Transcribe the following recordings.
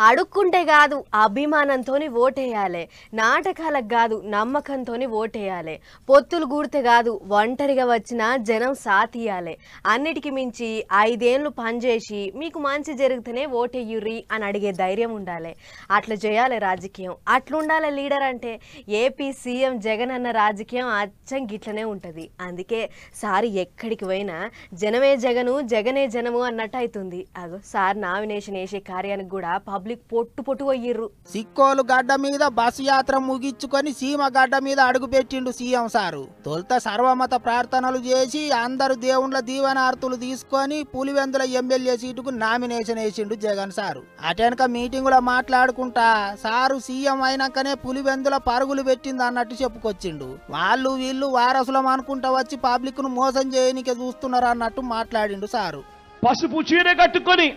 అడుక్కుంటే కాదు అభిమానంతోని ఓటేయాలి, నాటకాలకు కాదు నమ్మకంతోని ఓటేయాలి, పొత్తులు గూడితే కాదు ఒంటరిగా వచ్చిన జనం సాతియాలి, అన్నిటికి మించి 5 ఏళ్ళు పనిచేసి మీకు మంచి జరిగితేనే ఓటేయుర్రి అని అడిగే ధైర్యం ఉండాలి. అట్లా చేయాలి రాజకీయం, అట్లుండాలి లీడర్ అంటే. ఏపీ సీఎం జగన్ అన్న రాజకీయం అచ్చం గిట్లనే ఉంటుంది. అందుకే సారి ఎక్కడికి పోయినా జనమే జగను జగనే జనము అన్నట్టు అవుతుంది. అగో సార్ నామినేషన్ వేసే కార్యానికి కూడా పబ్లిక్ పొట్టు పొట్టు పోయిర్రు. సిక్కోలు గడ్డ మీద బస్సు యాత్ర ముగించుకొని సీమ గడ్డ మీద అడుగు పెట్టిండు సీఎం సారు. తొలుత సర్వమత ప్రార్థనలు చేసి అందరు దేవుళ్ళ దీవెనార్తులు తీసుకొని పులివెందుల ఎమ్మెల్యే సీటుకు నామినేషన్ వేసిండు జగన్ సారు. అటెనక మీటింగులో మాట్లాడుకుంటా సారు సీఎం అయినాకనే పులివెందుల పరుగులు పెట్టింది అన్నట్టు చెప్పుకొచ్చిండు. వాళ్ళు వీళ్ళు వారసులం అనుకుంటా వచ్చి పబ్లిక్ ను మోసం చేయనికే చూస్తున్నారు అన్నట్టు మాట్లాడిండు సారు. పసుపు చీర కట్టుకొని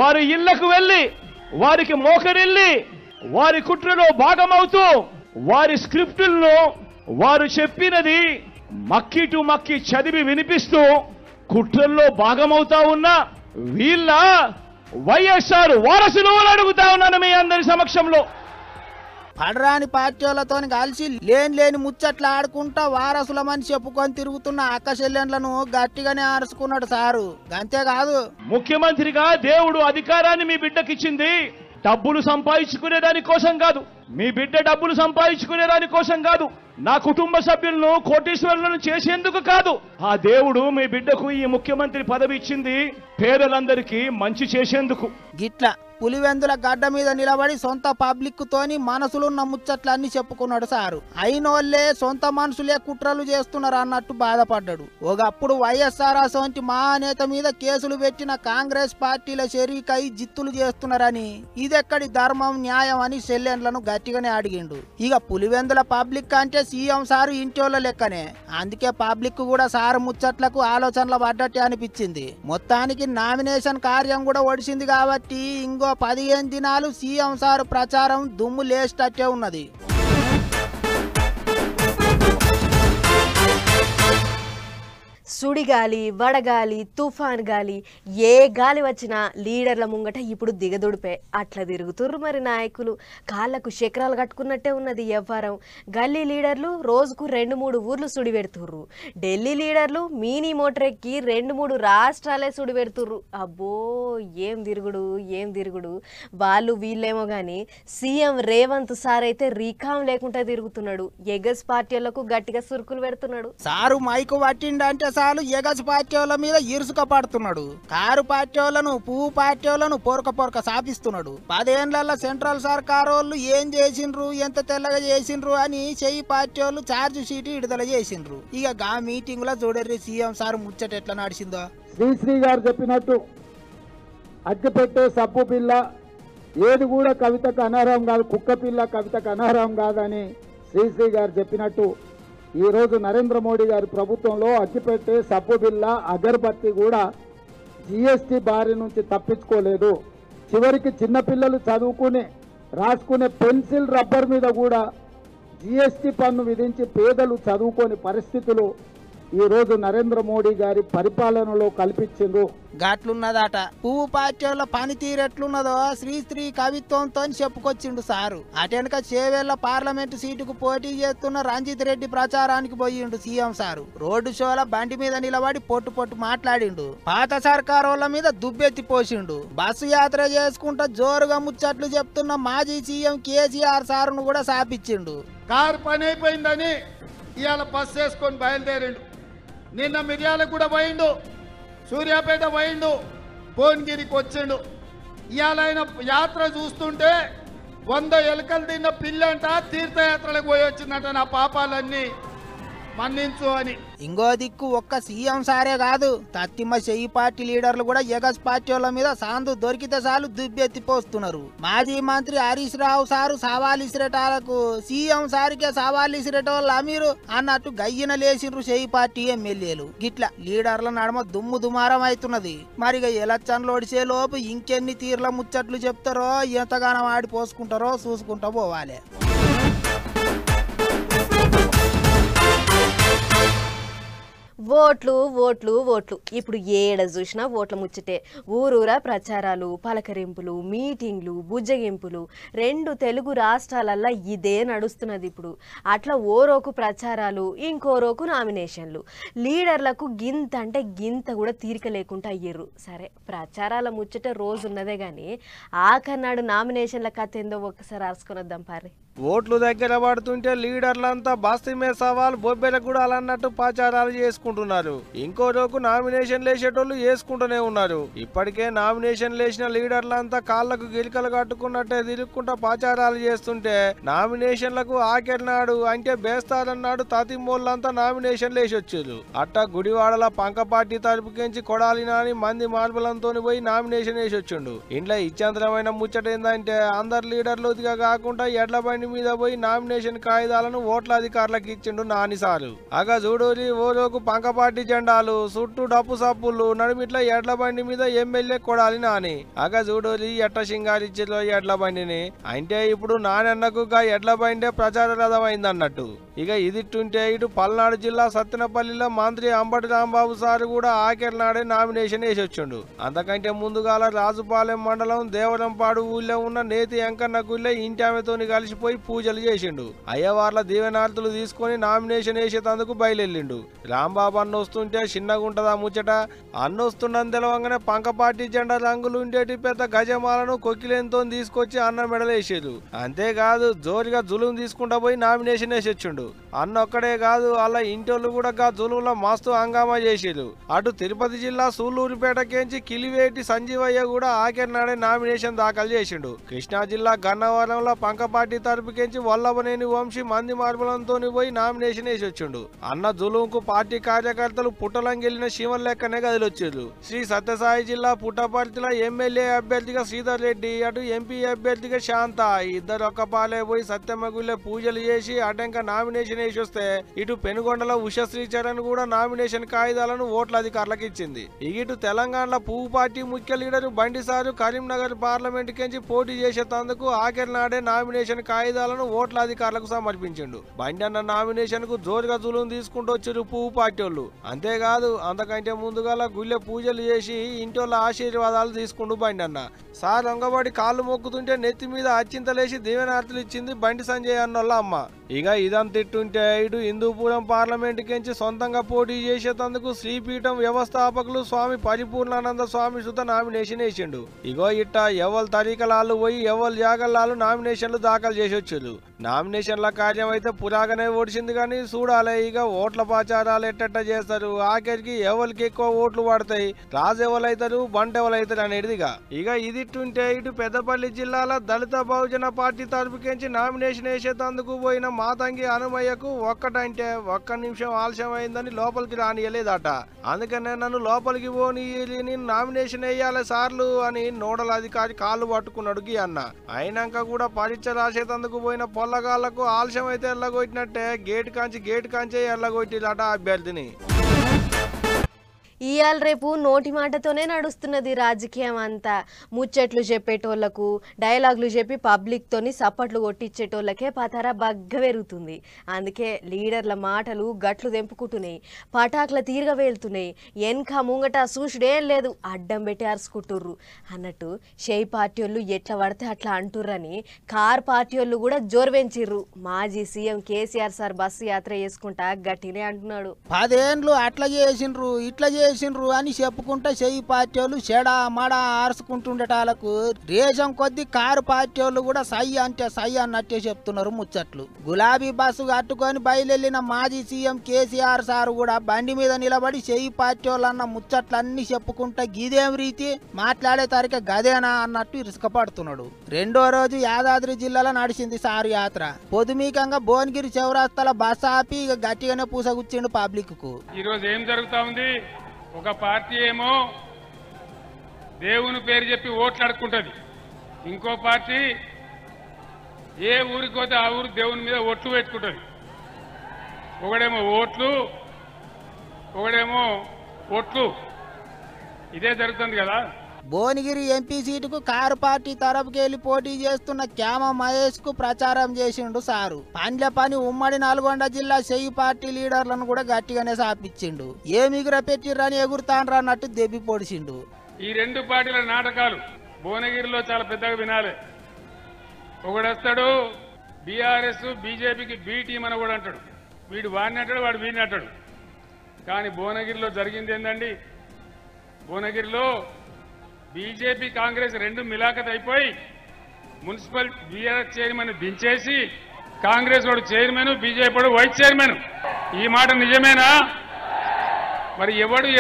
వారి ఇళ్లకు వెళ్లి వారికి మోకరిల్లి వారి కుట్రలో భాగమవుతూ వారి స్క్రిప్టులను వారు చెప్పినది మక్కి టు మక్కి చదివి వినిపిస్తూ కుట్రల్లో భాగమవుతా ఉన్న వీళ్ళ వైఎస్ఆర్ వారసులు అడుగుతా ఉన్నాను మీ అందరి సమక్షంలో. పడరాని పార్టీలతో కలిసి లేని ముచ్చట్లు ఆడుకుంటా వారసులమని చెప్పుకొని తిరుగుతున్న అక్క చెల్లెండ్లను గట్టిగానే ఆరుసుకున్నాడు సారు. అంతేకాదు ముఖ్యమంత్రిగా దేవుడు అధికారాన్ని మీ బిడ్డకిచ్చింది డబ్బులు సంపాదించుకునే దానికోసం కాదు, మీ బిడ్డ డబ్బులు సంపాదించుకునే దానికోసం కాదు, నా కుటుంబ సభ్యులను కోటీశ్వరులను చేసేందుకు కాదు. ఆ దేవుడు మీ బిడ్డకు ఈ ముఖ్యమంత్రి పదవి ఇచ్చింది పేదలందరికీ మంచి చేసేందుకు. గిట్లా పులివెందుల గడ్డ మీద నిలబడి సొంత పబ్లిక్ తోని మనసులున్న ముచ్చట్లన్నీ చెప్పుకున్నాడు సారు. అయినోళ్లే సొంత మనుషులే కుట్రలు చేస్తున్నారు అన్నట్టు బాధపడ్డాడు. ఒకప్పుడు వైఎస్ఆర్ అసోంటి మహానేత మీద కేసులు పెట్టిన కాంగ్రెస్ పార్టీల షరీకై జిత్తులు చేస్తున్నారని, ఇదెక్కడి ధర్మం న్యాయం అని సెల్లెండ్లను గట్టిగానే అడిగిండు. ఇక పులివెందుల పబ్లిక్ అంటే సీఎం సారు ఇంటోళ్ళ లెక్కనే. అందుకే పబ్లిక్ కూడా సారు ముచ్చట్లకు ఆలోచనలు పడ్డట్టే అనిపించింది. మొత్తానికి నామినేషన్ కార్యం కూడా ఒడిసింది కాబట్టి ఇంకో 15 దినాలు సీఎం సారు ప్రచారం దుమ్ము లేస్తట్టే ఉన్నది. సుడిగాలి, వడగాలి, తుఫాన్ గాలి, ఏ గాలి వచ్చినా లీడర్ల ముంగట ఇప్పుడు దిగదుడిపే. అట్లా తిరుగుతుర్రు మరి నాయకులు. కాళ్లకు చక్రాలు కట్టుకున్నట్టే ఉన్నది వ్యవహారం. గల్లీ లీడర్లు రోజుకు 2-3 ఊర్లు సుడి పెడుతుర్రు. ఢిల్లీ లీడర్లు మినీ మోటార్ ఎక్కి 2-3 రాష్ట్రాలే సుడి పెడుతుర్రు. అబ్బో ఏం తిరుగుడు. వాళ్ళు వీళ్ళేమో కానీ సీఎం రేవంత్ సార్ అయితే రీకాం లేకుండా తిరుగుతున్నాడు. ఎగస్ పార్టీలకు గట్టిగా సురుకులు పెడుతున్నాడు. సారు మైకు పట్టిండంటే చాలు ఎగస్ పార్టీల మీద ఇరుసుక పడుతున్నాడు. కారు పార్టీలను పువ్వు పార్టీలను పొరక సాపిస్తున్నాడు. 10 ఏళ్ల సెంట్రల్ సర్కార్ వాళ్ళు ఏం చేసిండ్రు, ఎంత తెల్లగా చేసిండ్రు అని చెయ్యి పార్టీ వాళ్ళు ఛార్జ్ షీట్ విడుదల చేసిండ్రు. ఇక గా మీటింగ్ లో చూడర్రి సీఎం సార్ ముచ్చట ఎట్లా నడిచిందో. శ్రీశ్రీ గారు చెప్పినట్టు అగ్గిపెట్టే సబ్బు పిల్ల ఏది కూడా కవితకు అనర్హం కాదు, కుక్క పిల్ల కవితకు అనర్హం కాదని శ్రీశ్రీ గారు చెప్పినట్టు ఈరోజు నరేంద్ర మోడీ గారి ప్రభుత్వంలో అగ్గిపెట్టే సబ్బు బిల్ల అగరబత్తి కూడా జిఎస్టీ బారి నుంచి తప్పించుకోలేదు. చివరికి చిన్నపిల్లలు చదువుకునే రాసుకునే పెన్సిల్ రబ్బర్ మీద కూడా జిఎస్టీ పన్ను విధించి పేదలు చదువుకోని పరిస్థితులు ఈరోజు నరేంద్ర మోడీ గారి పరిపాలనలో కల్పించిండ్రు. గట్లున్నదట. పువ్వు పార్టీల పనితీరు ఎట్లున్నదో శ్రీశ్రీ కవిత్వంతో చెప్పుకొచ్చిండు సారు. అటెనక చేవేళ్ల పార్లమెంటు సీటుకు పోటీ చేస్తున్న రంజిత్ రెడ్డి ప్రచారానికి పోయిండు సీఎం సారు. రోడ్డు షోల బండి మీద నిలబడి పొట్టు మాట్లాడిండు. పాత సర్కారోళ్ల మీద దుబ్బెత్తి పోసిండు. బస్సు యాత్ర చేసుకుంటా జోరుగా ముచ్చట్లు చెప్తున్న మాజీ సీఎం కేసీఆర్ సారును కూడా సాపిచ్చిండు. కారు పని అయిపోయిందని ఇవాళ బస్సు వేసుకొని బయలుదేరిండు. నిన్న మిర్యాలకు కూడా పోయిండు, సూర్యాపేట పోయిండు, భువనగిరికి వచ్చిండు. ఇవాళ ఆయన యాత్ర చూస్తుంటే 100 ఎలుకలు తిన్న పిల్లంట తీర్థయాత్రలకు పోయి వచ్చిందంట. నా పాపాలన్నీ మన్నించు అని. ఇంకో దిక్కు ఒక్క సీఎం సారే కాదు, తత్తిమ్మ చెయ్యి పార్టీ లీడర్లు కూడా ఎగస్ పార్టీల మీద సాందు దొరికితే చాలు దుబ్బెత్తిపోస్తున్నారు. మాజీ మంత్రి హరీష్ రావు సారు సవాల్ ఇసిరేటాలకు సీఎం సారికే సవాల్ ఇసిరేటోళ్ళ మీరు అన్నట్టు గయ్యన లేచిండ్రు చెయ్యి పార్టీ ఎమ్మెల్యేలు. గిట్లా లీడర్ల నడమ దుమ్ము దుమారం అవుతున్నది. మరిగా ఎలక్షన్లు ఒడిసే లోపు ఇంకెన్ని తీర్ల ముచ్చట్లు చెప్తారో, ఎంతగానో ఆడిపోసుకుంటారో చూసుకుంటూ పోవాలి. ఓట్లు ఓట్లు ఓట్లు ఇప్పుడు ఏడ చూసినా ఓట్ల ముచ్చటే. ఊరూరా ప్రచారాలు, పలకరింపులు, మీటింగ్లు, బుజ్జగింపులు 2 తెలుగు రాష్ట్రాలల్లో ఇదే నడుస్తున్నది ఇప్పుడు. అట్లా ఓరోకు ప్రచారాలు, ఇంకోరోకు నామినేషన్లు. లీడర్లకు గింత అంటే గింత కూడా తీరిక లేకుండా అయ్యారు. సరే ప్రచారాల ముచ్చట రోజున్నదే కానీ ఆఖరినాడు నామినేషన్ల కథ ఏందో ఒకసారి రాసుకొని వద్దాం పారి. ఓట్లు దగ్గర పడుతుంటే లీడర్లంతా బస్తీ మీద సవాల్ బొబ్బెల కూడా అలన్నట్టు ప్రచారాలు చేసుకుంటున్నారు. ఇంకో రోజు నామినేషన్లు వేసేటోళ్ళు వేసుకుంటూనే ఉన్నారు. ఇప్పటికే నామినేషన్లు వేసిన లీడర్లంతా కాళ్లకు గిరికలు కట్టుకున్నట్టే తిరుగుకుంటా ప్రచారాలు చేస్తుంటే నామినేషన్లకు ఆఖరి నాడు అంటే బేస్తారన్నాడు తతిమోళ్ళంతా నామినేషన్లు వేసొచ్చారు. అట్టా గుడివాడల పంక పార్టీ తరపుకించి కొడాలి నాని మంది మార్బలంతో పోయి నామినేషన్ వేసొచ్చిండు. ఇంట్లో ఇచ్చంతరమైన ముచ్చట ఏందంటే అందరు లీడర్లు కాకుండా ఎడ్ల బండి మీద పోయి నామినేషన్ కాగితాలను ఓట్ల అధికారులకు ఇచ్చిండు నాని సారు. అగా చూడోరి ఓరోకు పంక పార్టీ జెండాలు, చుట్టూ డప్పు సప్పులు, నడిమిట్ల ఎడ్ల బండి మీద ఎమ్మెల్యే కొడాలి నాని. అగా చూడోరి ఎట్ట సింగారిచ్చిలో ఎడ్ల బండిని అంటే ఇప్పుడు నానన్నకు ఎడ్ల బండే ప్రచార రథం అయిందన్నట్టు. ఇక ఇదిట్టుంటే ఇటు పల్నాడు జిల్లా సత్తెనపల్లిలో మంత్రి అంబటి రాంబాబు సారు కూడా ఆఖరి నాడే నామినేషన్ వేసొచ్చిండు. అంతకంటే ముందుగాల రాజుపాలెం మండలం దేవరంపాడు ఊళ్ళో ఉన్న నేతి వెంకన్న గుళ్ళే ఇంటి ఆమెతోని కలిసిపోయి పూజలు చేసిండు. అయ్యవార్ల దీవెనార్తులు తీసుకొని నామినేషన్ వేసేందుకు బయలుదేరిండు. రాంబాబు అన్న వస్తుంటే చిన్నగుంటదా ముచ్చట. అన్న వస్తుండని తెలవంగానే పంక పార్టీ జెండా రంగులు ఉండేటి పెద్ద గజమాలను కొక్కిలేంతో తీసుకొచ్చి అన్న మెడలేసారు. అంతేకాదు జోరుగా జులుం తీసుకుంటా పోయి నామినేషన్ వేసొచ్చిండు. అన్న ఒక్కడే కాదు అలా ఇంటోళ్ళు కూడా జులుంలో మస్తు హంగామా చేసారు. అటు తిరుపతి జిల్లా సూళ్లూరుపేటకేంచి కిలివేటి సంజీవయ్య కూడా ఆఖరి నాడే నామినేషన్ దాఖలు చేసిండు. కృష్ణా జిల్లా గన్నవరంలో పంక పార్టీ తరపుకించి వల్లభనేని వంశీ మంది మార్బలంతో పోయి నామినేషన్ వేసొచ్చిండు. అన్న జులుంకు పార్టీ కార్యకర్తలు పుట్టలంగెళ్లిన శివన్ లెక్కనే గదిలొచ్చారు. శ్రీ సత్యసాయి జిల్లా పుట్టపర్తిలో ఎమ్మెల్యే అభ్యర్థిగా శ్రీధర్ రెడ్డి, అటు ఎంపీ అభ్యర్థిగా శాంత ఇద్దరు ఒక్క పాలే పోయి సత్యమ్మ గుళ్ళే పూజలు చేసి అటంక నామినేషన్ వేసి వస్తే ఇటు పెనుగొండలో ఉషశ్రీ చరణ్ కూడా నామినేషన్ కాగితాలను ఓట్ల అధికారులకు ఇచ్చింది. ఇటు తెలంగాణలో పువ్వు పార్టీ ముఖ్య లీడర్ బండి సారు కరీంనగర్ పార్లమెంట్ కించి పోటీ చేసేందుకు ఆఖరి నాడే నామినేషన్ కాగితాలను ఓట్ల అధికారులకు సమర్పించిండు. బండి అన్న నామినేషన్ కు జోరుగా జులుం తీసుకుంటూ వచ్చారు పువ్వు పార్టీ వాళ్ళు. అంతేకాదు అంతకంటే ముందుగా గుళ్ళె పూజలు చేసి ఇంటోళ్ళ ఆశీర్వాదాలు తీసుకుంటూ బండి అన్న సార్ అంగబడి కాళ్ళు మొక్కుతుంటే నెత్తి మీద అచ్చింతలేసి దీవెనార్తులు ఇచ్చింది బండి సంజయ్ అన్నోళ్ళ అమ్మ. ఇక ఇదంతా ఇట్టుంటే ఇటు హిందూపురం పార్లమెంట్ కించి సొంతంగా పోటీ చేసేందుకు శ్రీపీఠం వ్యవస్థాపకులు స్వామి పరిపూర్ణానంద స్వామి సుత నామినేషన్ వేసిండు. ఇగో ఇట్ట ఎవరు తరీకలాలు పోయి ఎవరు జాగల్లాలు నామినేషన్లు దాఖలు చేసి వచ్చారు. నామినేషన్ల కార్యం అయితే పురాగానే ఓడిచింది కానీ చూడాలి ఇక ఓట్ల ప్రచారాలు ఎట్టెట్ట చేస్తారు, ఆఖరికి ఎవరికి ఎక్కువ ఓట్లు పడతాయి, రాజు ఎవరైతారు బంట ఎవరైతారు అనేదిగా. ఇక ఇదిట్టుంటే ఇటు పెద్దపల్లి జిల్లాలో దళిత బహుజన పార్టీ తరపుకించి నామినేషన్ వేసేందుకు పోయిన మాతంగి హనుమయ్యకు ఒక్కటంటే ఒక్క నిమిషం ఆలస్యం అయిందని లోపలికి రానియలేదట. అందుకనే నన్ను లోపలికి పోని నామినేషన్ వేయాలి సార్లు అని నోడల్ అధికారి కాళ్ళు పట్టుకున్నాడు అన్న. అయినాక కూడా పరీక్ష రాసేందుకు పోయిన పొల్లగాళ్లకు ఆలస్యం అయితే ఎల్లగొట్టినట్టే గేటు కాంచే ఎల్లగొట్టిరట అభ్యర్థిని. ఇయాల రేపు నోటి మాటతోనే నడుస్తున్నది రాజకీయం అంతా. ముచ్చట్లు చెప్పేటోళ్లకు డైలాగులు చెప్పి పబ్లిక్తోని సప్పట్లు కొట్టించేటోళ్ళకే పతారా బగ్గ పెరుగుతుంది. అందుకే లీడర్ల మాటలు గట్లు తెంపుకుంటున్నాయి, పటాకుల తీరుగా వేలుతున్నాయి. వెనక ముంగట చూసుడేం లేదు, అడ్డం పెట్టి అరుచుకుంటుర్రు అన్నట్టు షేయ్ పార్టీ వాళ్ళు ఎట్లా పడితే అట్లా అంటుర్రని కార్ పార్టీ వాళ్ళు కూడా జోరు పెంచిర్రు. మాజీ సీఎం కేసీఆర్ సార్ బస్సు యాత్ర చేసుకుంటా గట్టినే అంటున్నాడు. 10 ఏండ్లు అట్లా చేసిండ్రు ఇట్లా చేసిండ్రు అని చెప్పుకుంటే చెయ్యి పార్టీ వాళ్ళు చెడా మడా ఆరుసుకుంటుండేటాలకు రేషం కొద్ది కారు పార్టీ వాళ్ళు కూడా సై అంటే సై అన్నట్టే చెప్తున్నారు ముచ్చట్లు. గులాబీ బస్సు కట్టుకొని బయలుదేరిన మాజీ సీఎం కేసీఆర్ సార్ కూడా బండి మీద నిలబడి చెయ్యి పార్టీ వాళ్ళు అన్న ముచ్చట్లన్నీ చెప్పుకుంటే గిదేం రీతి మాట్లాడే తరిక గదేనా అన్నట్టు ఇసుకపడుతున్నాడు. 2వ రోజు యాదాద్రి జిల్లాలో నడిచింది సారు యాత్ర. పొదుమీకంగా భువనగిరి చౌరస్తాల బస్ ఆపి ఇక గట్టిగానే పూసగుచ్చిండు పబ్లిక్ కు. ఈరోజు ఏం జరుగుతా ఉంది, ఒక పార్టీ ఏమో దేవుని పేరు చెప్పి ఓట్లు అడుక్కుంటుంది, ఇంకో పార్టీ ఏ ఊరికి పోతే ఆ ఊరు దేవుని మీద ఓట్లు పెట్టుకుంటుంది. ఒకడేమో ఓట్లు ఒకడేమో ఓట్లు, ఇదే జరుగుతుంది కదా. భువనగిరి ఎంపీ సీటుకు కారు పార్టీ తరపుకెళ్లి పోటీ చేస్తున్న క్యామ మహేష్ కు ప్రచారం చేసిండు సారు. పండ్ల పని ఉమ్మడి నల్గొండ జిల్లా చెయ్యి పార్టీ లీడర్లను కూడా గట్టిగానే సాపించిండు. ఏమిగుర పెట్టిర్రని ఎగురుతాన్రా అన్నట్టు దెబ్బి పొడిచిండు. ఈ రెండు పార్టీల నాటకాలు భువనగిరిలో చాలా పెద్దగా వినాలి. ఒకడొస్తాడు బీఆర్ఎస్ బీజేపీకి బీ టీం అని కూడా అంటాడు. వీడు వాడిని అంటాడు, వాడు వీడిని అంటాడు. కానీ భువనగిరిలో జరిగింది ఏందండి? భువనగిరిలో బీజేపీ కాంగ్రెస్ రెండు మిలాఖత్ అయిపోయి మున్సిపల్ బీఆర్ఎస్ చైర్మన్ దించేసి కాంగ్రెస్ వాడు చైర్మన్, బీజేపీ వాడు వైస్ చైర్మన్. ఈ మాట నిజమేనా? మరి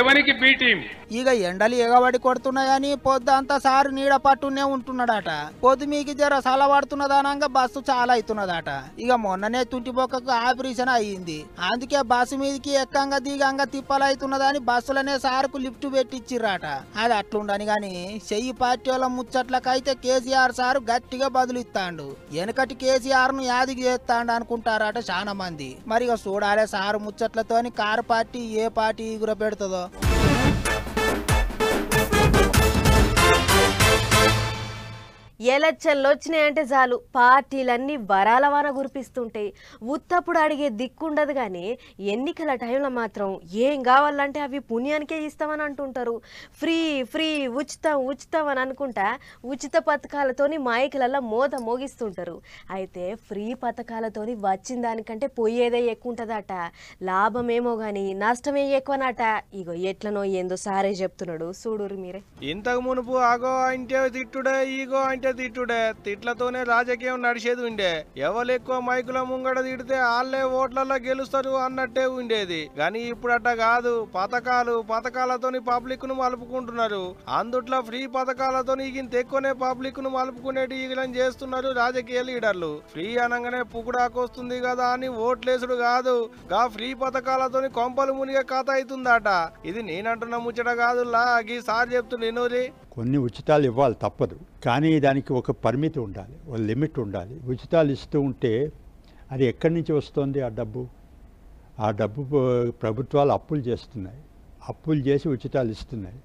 ఎవరికి బీ టీం? ఇక ఎండలు ఎగబడి కొడుతున్నాయని పొద్దంతా సారు నీడ పట్టునే ఉంటున్నాడట. పొద్దు మీకు జర సలబడుతున్నదానంగా బస్సు చాలా అవుతున్నదట. ఇక మొన్ననే తుంటిబొక్కకు ఆపరేషన్ అయ్యింది. అందుకే బస్సు మీదకి ఎక్కంగా దిగంగా తిప్పలవుతున్నదని బస్సులనే సారుకు లిఫ్ట్ పెట్టిచ్చిర్రట. అది అట్లుండని గాని చెయ్యి పార్టీ వాళ్ళ ముచ్చట్లకైతే కేసీఆర్ సారు గట్టిగా బదులిస్తాడు. వెనకటి కేసీఆర్ ను యాదికి చేస్తాడు అనుకుంటారట చాలా మంది. మరి ఇక చూడాలే సారు ముచ్చట్లతోని కారు పార్టీ ఏ పార్టీ ఎగుర పెడుతుందో. ఎలక్షన్లు వచ్చినాయంటే చాలు పార్టీలన్నీ వరాల వాన కురిపిస్తుంటాయి. ఉత్తప్పుడు అడిగే దిక్కుండదు కానీ ఎన్నికల టైంలో మాత్రం ఏం కావాలంటే అవి పుణ్యానికే ఇస్తామని అంటుంటారు. ఫ్రీ ఫ్రీ ఉచితం ఉచితం అని అనుకుంటా ఉచిత పథకాలతోని మైకులలో మోత మోగిస్తుంటారు. అయితే ఫ్రీ పథకాలతోని వచ్చిన దానికంటే పోయేదే ఎక్కువ ఉంటుందట. లాభమేమో కానీ నష్టమే ఎక్కువనట. ఇగో ఎట్లనో ఏందో సారే చెప్తున్నాడు చూడురు మీరే. ఇంతకు మునుపు ఆగో అంటే తిట్టుడే, ఈగో అంటే తిట్టుడే, తిట్లతోనే రాజకీయం నడిచేది ఉండే. ఎవరు ఎక్కువ మైకుల ముంగడ తిడితే వాళ్ళే ఓట్లలో గెలుస్తారు అన్నట్టే ఉండేది. కానీ ఇప్పుడు అట్ట కాదు. పథకాలతోని పబ్లిక్ ను మలుపుకుంటున్నారు. అందుట్లో ఫ్రీ పథకాలతోని ఇంత ఎక్కువనే పబ్లిక్ ను మలుపుకునేటి ఈగలం చేస్తున్నారు రాజకీయ లీడర్లు. ఫ్రీ అనగానే పుకుడాకొస్తుంది కదా అని ఓట్లేసుడు కాదు, గా ఫ్రీ పథకాలతోని కొంపలు మునిగే కథ అవుతుందట. ఇది నేనంటున్న ముచ్చట కాదులా, గీ సార్ చెప్తున్నా. కొన్ని ఉచితాలు ఇవ్వాలి తప్పదు, కానీ దానికి ఒక పరిమితి ఉండాలి, ఒక లిమిట్ ఉండాలి. ఉచితాలు ఇస్తూ ఉంటే అది ఎక్కడి నుంచి వస్తుంది ఆ డబ్బు? ఆ డబ్బు ప్రభుత్వాలు అప్పులు చేస్తున్నాయి, అప్పులు చేసి ఉచితాలు ఇస్తున్నాయి.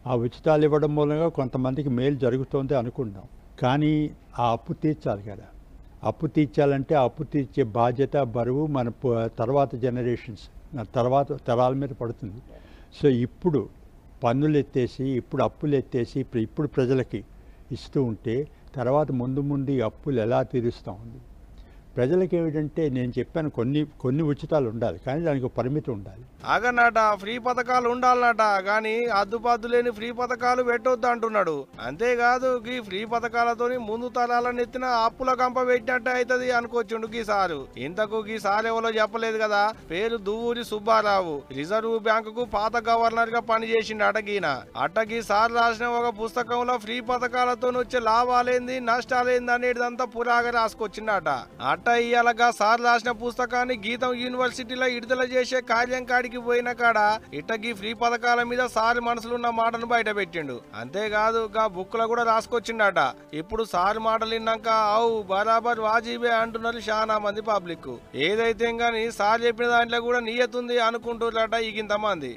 ఆ ఉచితాలు ఇవ్వడం మూలంగా కొంతమందికి మేలు జరుగుతుంది అనుకుంటాం, కానీ ఆ అప్పు తీర్చాలి కదా. అప్పు తీర్చాలంటే ఆ అప్పు తీర్చే బాధ్యత, బరువు మన తర్వాత జనరేషన్స్, తర్వాత తరాల మీద పడుతుంది. సో ఇప్పుడు పన్నులు ఎత్తేసి, ఇప్పుడు అప్పులు ఎత్తేసి ఇప్పుడు ప్రజలకి ఇస్తూ ఉంటే తర్వాత ముందు ఈ అప్పులు ఎలా తీరుస్తూ ఉంది? ప్రజలకు ఏమిటంటే నేను చెప్పాను కొన్ని ఉచితాలు ఉండాలి, కానీ దానికి ఒక పరిమితి ఉండాలి. ఆగనాట ఫ్రీ పథకాలు ఉండాలన్నట, కానీ అద్దుపద్దు లేని ఫ్రీ పథకాలు పెట్టొద్దు అంటున్నాడు. అంతేకాదు ఈ ఫ్రీ పథకాలతోని ముందు తరాలను ఎత్తిన అప్పుల కంప పెట్టినట్టు అవుతుంది అనుకోవచ్చుండు గీ సారు. ఇంతకు గీ సార్ ఎవరో చెప్పలేదు కదా, పేరు దువ్వూరి సుబ్బారావు. రిజర్వ్ బ్యాంకుకు పాత గవర్నర్ గా పనిచేసిండు అటగీన. అట్టగీ సార్ రాసిన ఒక పుస్తకంలో ఫ్రీ పథకాలతో వచ్చే లాభాలేంది నష్టాలేంది అనేదంతా పురాగా రాసుకొచ్చిండట. అట్ట ఇయ్యాలగా సార్ రాసిన పుస్తకాన్ని గీతం యూనివర్సిటీలో విడుదల చేసే కార్యం కాడికి పోయిన కాడ ఇట్టకి ఫ్రీ పథకాల మీద సార్ మనసులో ఉన్న మాటను బయట పెట్టిండు. అంతేకాదు గా బుక్ లో కూడా రాసుకొచ్చిండట. ఇప్పుడు సార్ మాటలు విన్నాక అవు బరాబర్ వాజీబే అంటున్నారు చాలా మంది పబ్లిక్. ఏదైతే గానీ సార్ చెప్పిన దాంట్లో కూడా నియతుంది అనుకుంటున్నారట ఇంతమంది.